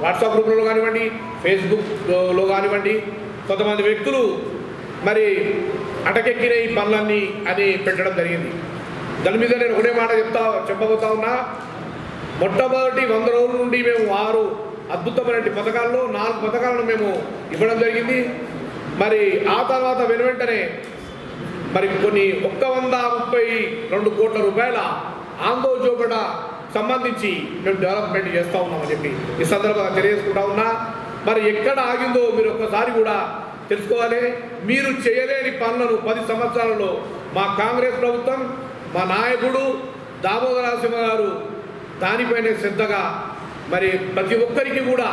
WhatsApp గ్రూపులలో కానివ్వండి, ఫేస్బుక్లో కానివ్వండి, కొంతమంది వ్యక్తులు మరి అటకెక్కిన ఈ పనులన్నీ అని పెట్టడం జరిగింది. దాని మీద నేను ఒకటే మాట చెప్పబోతా ఉన్నా. మొట్టమొదటి 100 రోజుల నుండి మేము 6 అద్భుతమైన పథకాల్లో 4 పథకాలను మేము ఇవ్వడం జరిగింది. మరి ఆ తర్వాత వెనువెంటనే మరి కొన్ని 132 కోట్ల రూపాయల ఆందోళన సంబంధించి మేము డెవలప్మెంట్ చేస్తూ ఉన్నామని చెప్పి ఈ సందర్భంగా తెలియజేసుకుంటా ఉన్నా. మరి ఎక్కడ ఆగిందో మీరు ఒక్కసారి కూడా తెలుసుకోవాలి. మీరు చేయలేని పనులను 10 సంవత్సరాలలో మా కాంగ్రెస్ ప్రభుత్వం, మా నాయకుడు దామోదర నరసింహ గారు దానిపైనే శ్రద్ధగా మరి ప్రతి ఒక్కరికి కూడా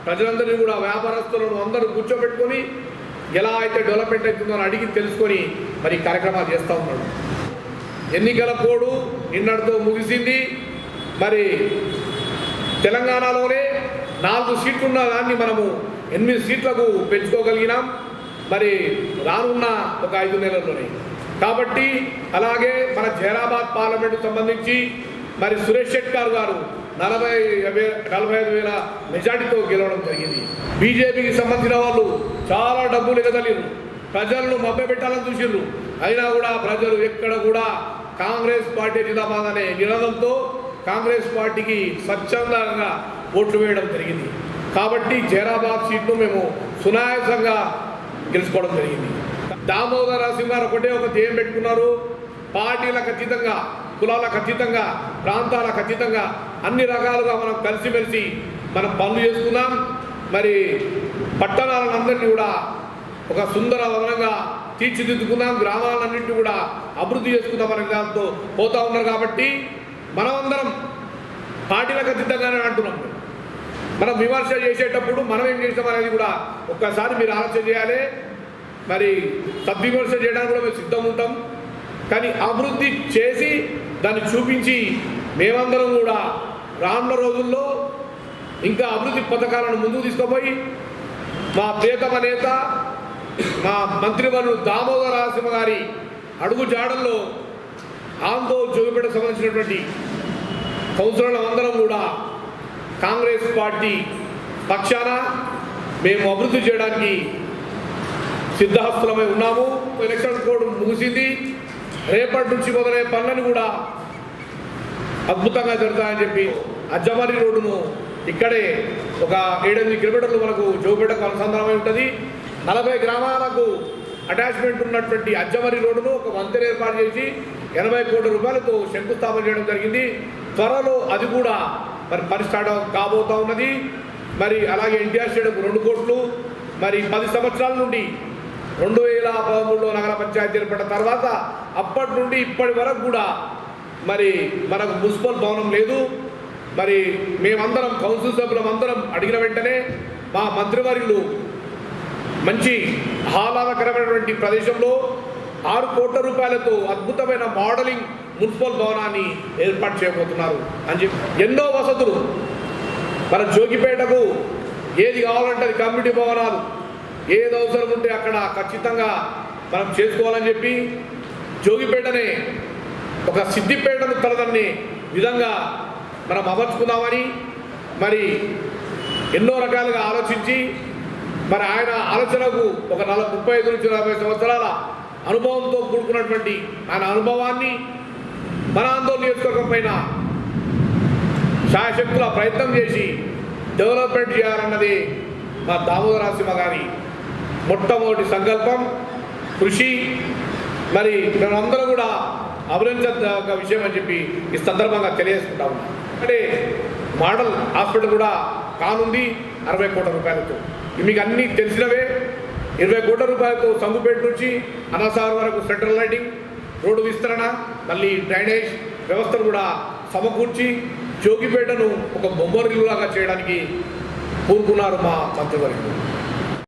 ప్రజలందరినీ కూడా వ్యాపారస్తులను అందరూ కూర్చోబెట్టుకొని ఎలా అయితే డెవలప్మెంట్ అవుతుందో అని అడిగి తెలుసుకొని మరి కార్యక్రమాలు చేస్తూ ఉన్నాడు. ఎన్నికల కోడ్ నిన్నటితో ముగిసింది. మరి తెలంగాణలోనే 4 సీట్లు ఉన్న దాన్ని మనము 8 సీట్లకు పెంచుకోగలిగినాం మరి రానున్న ఒక 5 నెలల్లోనే. కాబట్టి అలాగే మన జైరాబాద్ పార్లమెంటుకు సంబంధించి మరి సురేష్ షెట్కార్ గారు 45,000 మెజార్టీతో గెలవడం జరిగింది. బీజేపీకి సంబంధించిన వాళ్ళు చాలా డబ్బులు ఎగదలిరు, ప్రజలను మభ్యపెట్టాలని చూసిర్రు. అయినా కూడా ప్రజలు ఎక్కడ కూడా కాంగ్రెస్ పార్టీ జిందాబాద్ అనే నినాదంతో కాంగ్రెస్ పార్టీకి స్వచ్ఛందంగా ఓట్లు వేయడం జరిగింది. కాబట్టి జైరాబాద్ సీట్ను మేము సునాయాసంగా గెలుచుకోవడం జరిగింది. దామోదర నరసింహ గారు ఒక ధ్యేయం పెట్టుకున్నారు. పార్టీలకు అతీతంగా, కులాలకు అతీతంగా, ప్రాంతాలకు అతీతంగా అన్ని రకాలుగా మనం కలిసిమెలిసి మనం పనులు చేసుకున్నాం. మరి పట్టణాలందరినీ కూడా ఒక సుందర వదనంగా తీర్చిదిద్దుకున్నాం. గ్రామాలన్నింటినీ కూడా అభివృద్ధి చేసుకుందాం అనే దాంతో పోతూ ఉన్నారు. కాబట్టి మనమందరం పార్టీలకు అతీతంగానే అంటున్నాం. మనం విమర్శ చేసేటప్పుడు మనం ఏం చేస్తాం అనేది కూడా ఒక్కసారి మీరు ఆలోచన చేయాలి. మరి సద్విమర్శ చేయడానికి కూడా మేము సిద్ధం ఉంటాం. కానీ అభివృద్ధి చేసి దాన్ని చూపించి మేమందరం కూడా రానున్న రోజుల్లో ఇంకా అభివృద్ధి పథకాలను ముందుకు తీసుకుపోయి మా ప్రియతమ నేత, మా మంత్రివర్యులు దామోదర నరసింహ గారి అడుగు జాడల్లో ఆందోళన జోగిపేట సంబంధించినటువంటి కౌన్సిలర్లు అందరం కూడా కాంగ్రెస్ పార్టీ పక్షాన మేము అభివృద్ధి చేయడానికి సిద్ధహస్తులమై ఉన్నాము. ఎలక్షన్ కోడ్ ముగిసింది. రేపటి నుంచి మొదలయ్యే పనులను కూడా అద్భుతంగా జరుగుతాయని చెప్పి అజ్జమరి రోడ్డును ఇక్కడే ఒక 7-8 కిలోమీటర్లు మనకు జోగిపేటకు అనుసంధానమై ఉంటుంది. 40 గ్రామాలకు అటాచ్మెంట్ ఉన్నటువంటి అజ్జమరి రోడ్డును ఒక వంతెన ఏర్పాటు చేసి 80 కోట్ల రూపాయలతో శంకుస్థాపన చేయడం జరిగింది. త్వరలో అది కూడా మరి పని స్టార్ట్ కాబోతూ ఉన్నది. మరి అలాగే ఎన్టీఆర్ స్టేడియంకు 2 కోట్లు. మరి 10 సంవత్సరాల నుండి 2013లో నగర పంచాయతీ ఏర్పడిన తర్వాత అప్పటి నుండి ఇప్పటి వరకు కూడా మరి మనకు మున్సిపల్ భవనం లేదు. మరి మేమందరం కౌన్సిల్ సభ్యులం అందరం అడిగిన వెంటనే మా మంత్రివర్యులు మంచి ఆహ్లాదకరమైనటువంటి ప్రదేశంలో 6 కోట్ల రూపాయలతో అద్భుతమైన మోడలింగ్ మున్సిపల్ భవనాన్ని ఏర్పాటు చేయబోతున్నారు అని చెప్పి ఎన్నో వసతులు మన జోగిపేటకు ఏది కావాలంటే అది కమ్యూనిటీ భవనాలు ఏది అవసరం ఉంటే అక్కడ ఖచ్చితంగా మనం చేసుకోవాలని చెప్పి జోగిపేటనే ఒక సిద్దిపేటను తలదన్ని విధంగా మనం అమర్చుకుందామని మరి ఎన్నో రకాలుగా ఆలోచించి మరి ఆయన ఆలోచనకు ఒక 35 నుంచి 40 సంవత్సరాల అనుభవంతో కూడుకున్నటువంటి ఆయన అనుభవాన్ని మన ఆందోళన నియోజకవర్గం పైన శాయశక్తుల ప్రయత్నం చేసి డెవలప్మెంట్ చేయాలన్నది మా దామోదర నరసింహ గారి మొట్టమొదటి సంకల్పం, కృషి. మరి మేమందరం కూడా అభినందించదగ్గ విషయం అని చెప్పి ఈ సందర్భంగా తెలియజేసుకుంటా ఉన్నాం. అంటే మోడల్ హాస్పిటల్ కూడా కానుంది 60 కోట్ల రూపాయలతో. మీకు అన్నీ తెలిసినవే. 20 కోట్ల రూపాయలతో సంగుపేట నుంచి అనాసాగర్ వరకు సెంట్రల్ లైటింగ్, రోడ్డు విస్తరణ, మళ్ళీ డ్రైనేజ్ వ్యవస్థను కూడా సమకూర్చి జోగిపేటను ఒక బొమ్మరిల్లులాగా చేయడానికి కోరుకున్నారు మా మంత్రివర్యులు.